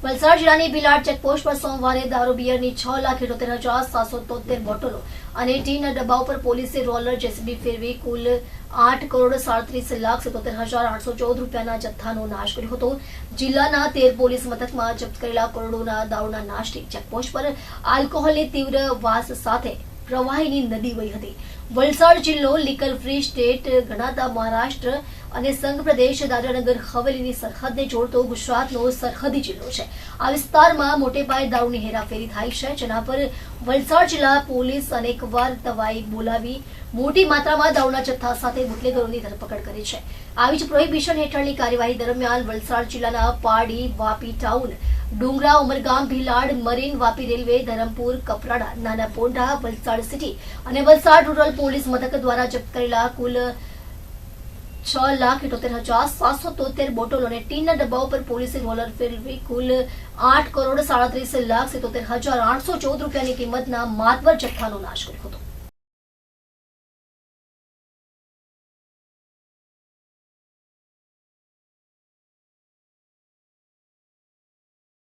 વલસાડ જિલ્લાની ભીલાડ ચેકપોસ્ટ પર સોમવારે દારૂ બિયરની 6,78,773 બોટલો અને ટીના ડબ્બા ઉપર પોલીસે રોલર જેસીબી ફેરવી કુલ 8,37,77,814 રૂપિયાના જથ્થાનો નાશ કર્યો હતો। જિલ્લાના 13 પોલીસ મથકમાં જપ્ત કરેલા કરોડોના દારૂના નાશથી ચેકપોસ્ટ પર આલ્કોહોલની તીવ્ર વાસ સાથે પ્રવાહીની નદી વહી હતી। વલસાડ જિલ્લો લીકર ફ્રી સ્ટેટ ગણાતા મહારાષ્ટ્ર અને સંઘ પ્રદેશ દાદરાનગર હવેલીની સરહદને જોડતો ગુજરાતનો સરહદી જિલ્લો છે। આ વિસ્તારમાં મોટે પાયે દારૂની હેરાફેરી થાય છે, જેના પર વલસાડ જિલ્લા પોલીસ અનેકવાર તવાઈ બોલાવી મોટી માત્રામાં દારૂના જથ્થા સાથે બુટલેગરોની ધરપકડ કરી છે। આવી જ પ્રોહિબિશન હેઠળની કાર્યવાહી દરમિયાન વલસાડ જિલ્લાના પાડી, વાપી ટાઉન, ડુંગરા, ઉમરગામ, ભીલાડ, મરીન, વાપી રેલવે, ધરમપુર, કપરાડા, નાના પોંઢા, વલસાડ સિટી અને વલસાડ રૂરલ પોલીસ મથક દ્વારા જપ્ત કરેલા કુલ 6,78,773 બોટલો અને ટીનના ડબ્બાઓ પર પોલીસે રોલર ફેરવી કુલ 8,37,77,814 રૂપિયાની કિંમતના માતબર જથ્થાનો નાશ કર્યો હતો।